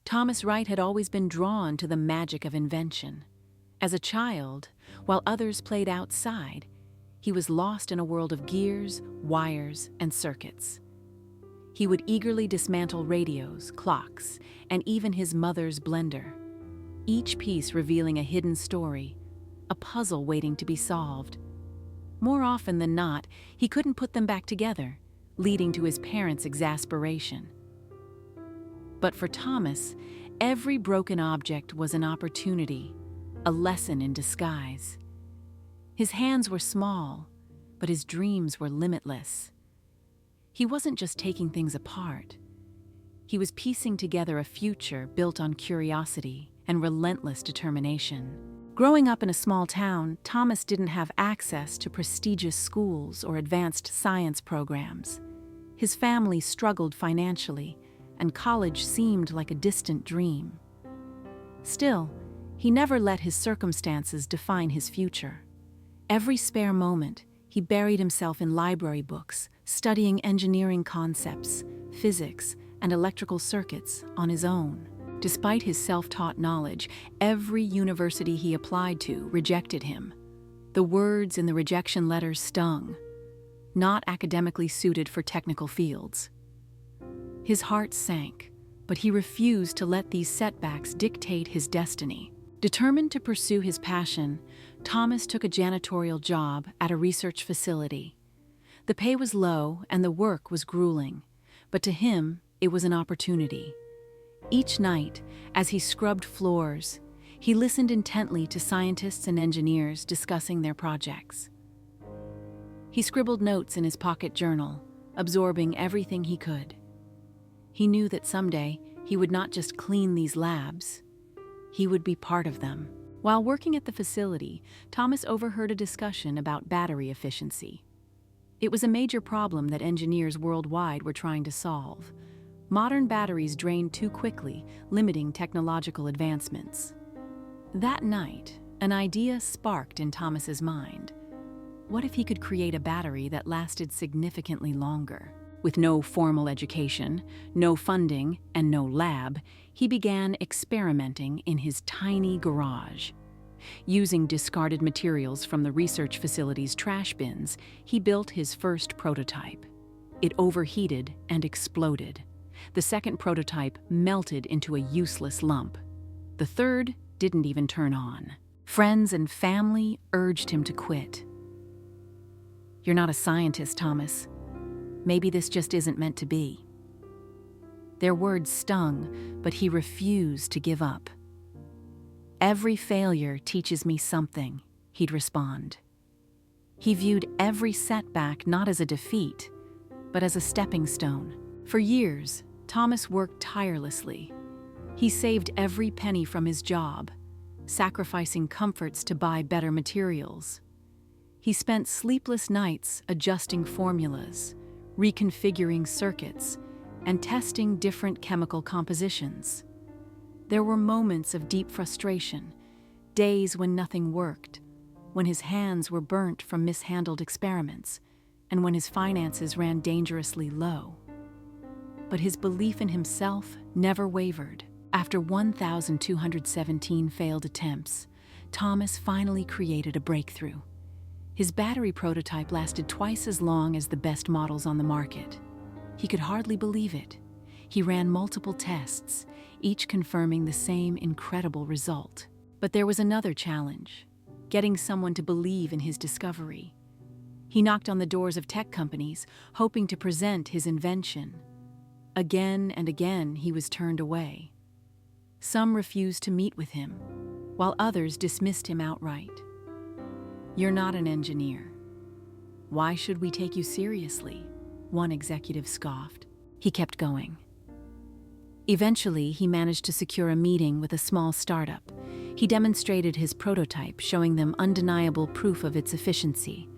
Thomas Wright had always been drawn to the magic of invention. As a child, while others played outside, he was lost in a world of gears, wires, and circuits. He would eagerly dismantle radios, clocks, and even his mother's blender, each piece revealing a hidden story, a puzzle waiting to be solved. More often than not, he couldn't put them back together, leading to his parents' exasperation. But for Thomas, every broken object was an opportunity, a lesson in disguise. His hands were small, but his dreams were limitless. He wasn't just taking things apart. He was piecing together a future built on curiosity and relentless determination. Growing up in a small town, Thomas didn't have access to prestigious schools or advanced science programs. His family struggled financially, and college seemed like a distant dream. Still, he never let his circumstances define his future. Every spare moment, he buried himself in library books, studying engineering concepts, physics, and electrical circuits on his own. Despite his self-taught knowledge, every university he applied to rejected him. The words in the rejection letters stung, not academically suited for technical fields. His heart sank, but he refused to let these setbacks dictate his destiny. Determined to pursue his passion, Thomas took a janitorial job at a research facility. The pay was low and the work was grueling, but to him, it was an opportunity. Each night, as he scrubbed floors, he listened intently to scientists and engineers discussing their projects. He scribbled notes in his pocket journal, absorbing everything he could. He knew that someday he would not just clean these labs, he would be part of them. While working at the facility, Thomas overheard a discussion about battery efficiency. It was a major problem that engineers worldwide were trying to solve. Modern batteries drained too quickly, limiting technological advancements. That night, an idea sparked in Thomas's mind. What if he could create a battery that lasted significantly longer? With no formal education, no funding, and no lab, he began experimenting in his tiny garage. Using discarded materials from the research facility's trash bins, he built his first prototype. It overheated and exploded. The second prototype melted into a useless lump. The third didn't even turn on. Friends and family urged him to quit. "You're not a scientist, Thomas. Maybe this just isn't meant to be." Their words stung, but he refused to give up. "Every failure teaches me something," he'd respond. He viewed every setback not as a defeat, but as a stepping stone. For years, Thomas worked tirelessly. He saved every penny from his job, sacrificing comforts to buy better materials. He spent sleepless nights adjusting formulas, reconfiguring circuits, and testing different chemical compositions. There were moments of deep frustration, days when nothing worked, when his hands were burnt from mishandled experiments, and when his finances ran dangerously low. But his belief in himself never wavered. After 1,217 failed attempts, Thomas finally created a breakthrough. His battery prototype lasted twice as long as the best models on the market. He could hardly believe it. He ran multiple tests, each confirming the same incredible result. But there was another challenge: getting someone to believe in his discovery. He knocked on the doors of tech companies, hoping to present his invention. Again and again, he was turned away. Some refused to meet with him, while others dismissed him outright. "You're not an engineer. Why should we take you seriously?" one executive scoffed. He kept going. Eventually, he managed to secure a meeting with a small startup. He demonstrated his prototype, showing them undeniable proof of its efficiency.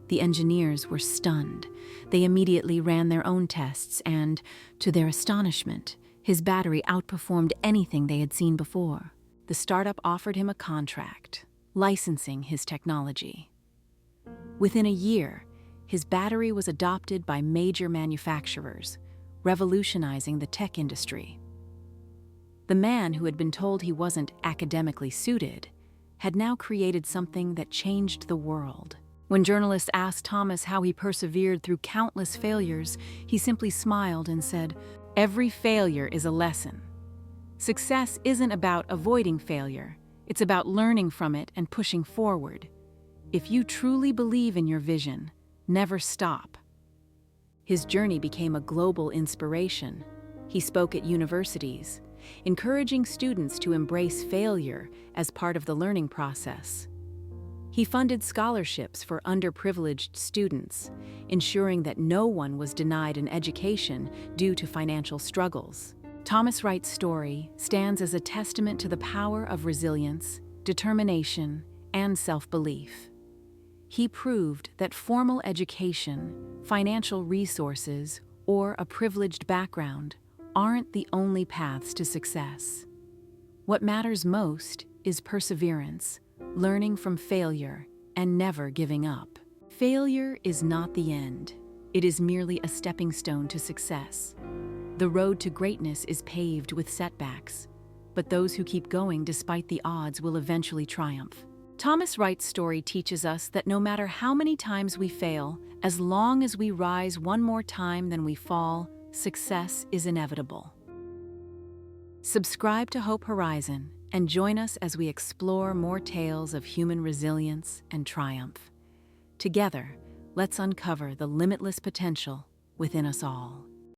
The engineers were stunned. They immediately ran their own tests and, to their astonishment, his battery outperformed anything they had seen before. The startup offered him a contract, licensing his technology. Within a year, his battery was adopted by major manufacturers, revolutionizing the tech industry. The man who had been told he wasn't academically suited had now created something that changed the world. When journalists asked Thomas how he persevered through countless failures, he simply smiled and said, "Every failure is a lesson. Success isn't about avoiding failure, it's about learning from it and pushing forward. If you truly believe in your vision, never stop." His journey became a global inspiration. He spoke at universities, encouraging students to embrace failure as part of the learning process. He funded scholarships for underprivileged students, ensuring that no one was denied an education due to financial struggles. Thomas Wright's story stands as a testament to the power of resilience, determination, and self-belief. He proved that formal education, financial resources, or a privileged background aren't the only paths to success. What matters most is perseverance, learning from failure, and never giving up. Failure is not the end. It is merely a stepping stone to success. The road to greatness is paved with setbacks, but those who keep going despite the odds will eventually triumph. Thomas Wright's story teaches us that no matter how many times we fail, as long as we rise one more time than we fall, success is inevitable. Subscribe to Hope Horizon and join us as we explore more tales of human resilience and triumph. Together, let's uncover the limitless potential within us all.